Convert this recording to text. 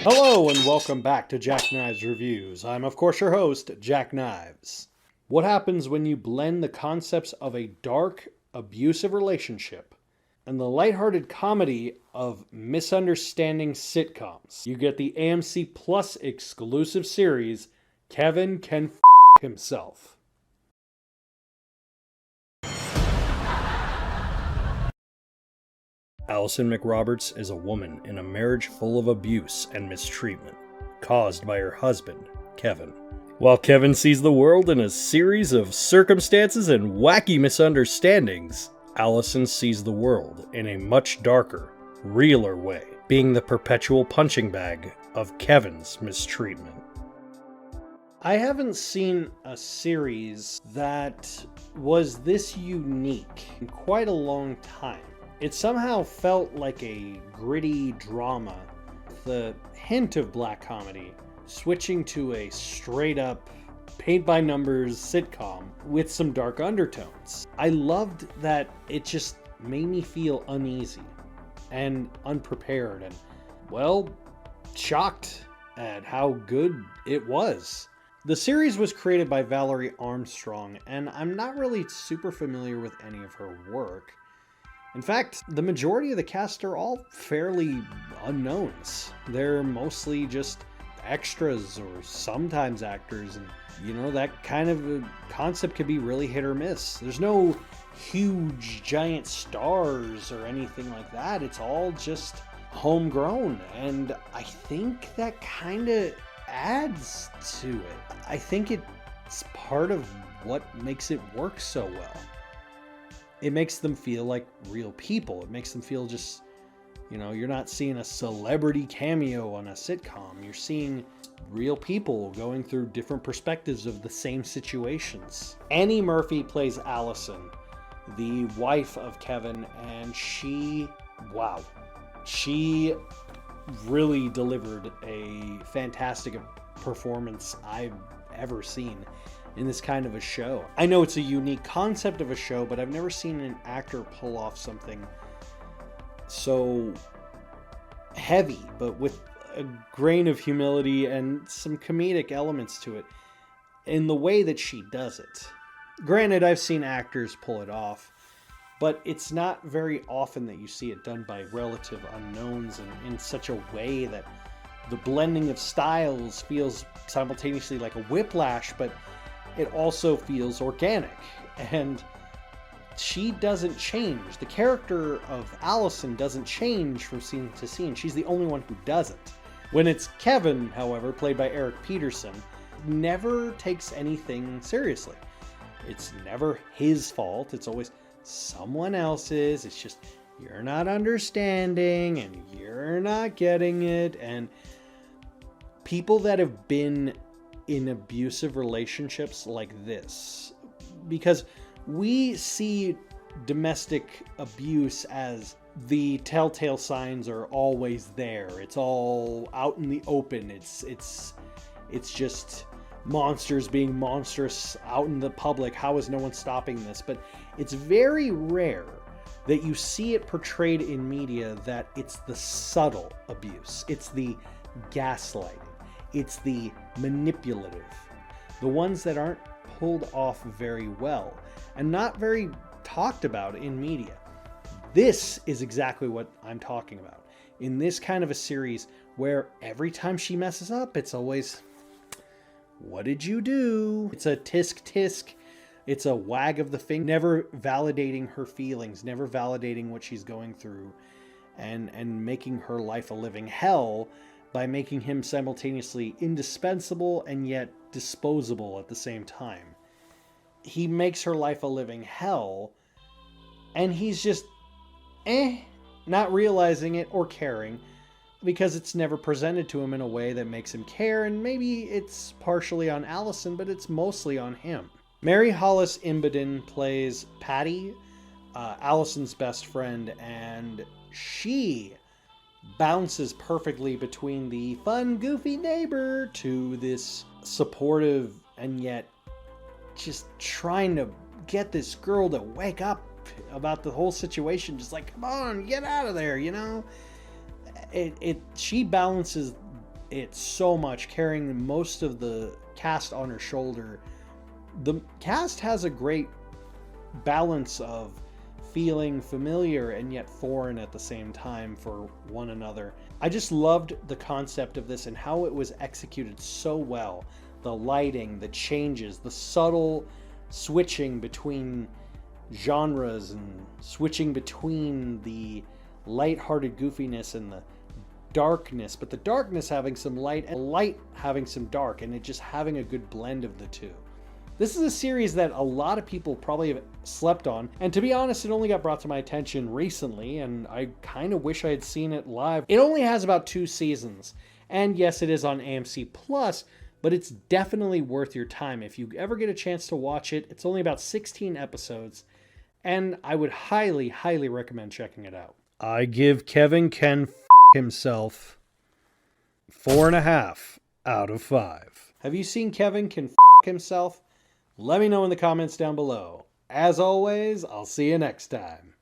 Hello and welcome back to Jack Knives Reviews. I'm of course your host, Jack Knives. What happens when you blend the concepts of a dark, abusive relationship and the lighthearted comedy of misunderstanding sitcoms? You get the AMC Plus exclusive series, Kevin Can Himself. Allison McRoberts is a woman in a marriage full of abuse and mistreatment, caused by her husband, Kevin. While Kevin sees the world in a series of circumstances and wacky misunderstandings, Allison sees the world in a much darker, realer way, being the perpetual punching bag of Kevin's mistreatment. I haven't seen a series that was this unique in quite a long time. It somehow felt like a gritty drama, with a hint of black comedy, switching to a straight-up, paint-by-numbers sitcom with some dark undertones. I loved that it just made me feel uneasy and unprepared and, well, shocked at how good it was. The series was created by Valerie Armstrong, and I'm not really super familiar with any of her work. In fact, the majority of the cast are all fairly unknowns. They're mostly just extras or sometimes actors, and that kind of a concept could be really hit or miss. There's no huge giant stars or anything like that. It's all just homegrown, and I think that kind of adds to it. I think it's part of what makes it work so well. It makes them feel like real people. It makes them feel just, you're not seeing a celebrity cameo on a sitcom. You're seeing real people going through different perspectives of the same situations. Annie Murphy plays Allison, the wife of Kevin, and she really delivered a fantastic performance I've ever seen in this kind of a show. I know it's a unique concept of a show, but I've never seen an actor pull off something so heavy, but with a grain of humility and some comedic elements to it in the way that she does it. Granted, I've seen actors pull it off, but it's not very often that you see it done by relative unknowns and in such a way that the blending of styles feels simultaneously like a whiplash, but it also feels organic, and she doesn't change. The character of Allison doesn't change from scene to scene. She's the only one who doesn't. When it's Kevin, however, played by Eric Peterson, never takes anything seriously. It's never his fault. It's always someone else's. It's just, you're not understanding and you're not getting it. And people that have been in abusive relationships like this, because we see domestic abuse as the telltale signs are always there. It's all out in the open. It's just monsters being monstrous out in the public. How is no one stopping this? But it's very rare that you see it portrayed in media that it's the subtle abuse. It's the gaslighting. It's the manipulative, the ones that aren't pulled off very well and not very talked about in media. This is exactly what I'm talking about. In this kind of a series where every time she messes up, it's always, what did you do? It's a tisk tisk. It's a wag of the finger, never validating her feelings, never validating what she's going through, and making her life a living hell by making him simultaneously indispensable and yet disposable at the same time. He makes her life a living hell, and he's just, not realizing it or caring, because it's never presented to him in a way that makes him care, and maybe it's partially on Allison, but it's mostly on him. Mary Hollis Imbeden plays Patty, Allison's best friend, and she bounces perfectly between the fun, goofy neighbor to this supportive and yet just trying to get this girl to wake up about the whole situation. Just like, come on, get out of there, you know? She balances it so much, carrying most of the cast on her shoulder. The cast has a great balance of feeling familiar and yet foreign at the same time for one another. I just loved the concept of this and how it was executed so well. The lighting, the changes, the subtle switching between genres and switching between the lighthearted goofiness and the darkness, but the darkness having some light and light having some dark, and it just having a good blend of the two. This is a series that a lot of people probably have slept on, and to be honest, it only got brought to my attention recently, and I kind of wish I had seen it live. It only has about 2 seasons, and yes, it is on AMC Plus, but it's definitely worth your time. If you ever get a chance to watch it, it's only about 16 episodes, and I would highly, highly recommend checking it out. I give Kevin Can Himself 4.5 out of 5. Have you seen Kevin Can Himself? Let me know in the comments down below. As always, I'll see you next time.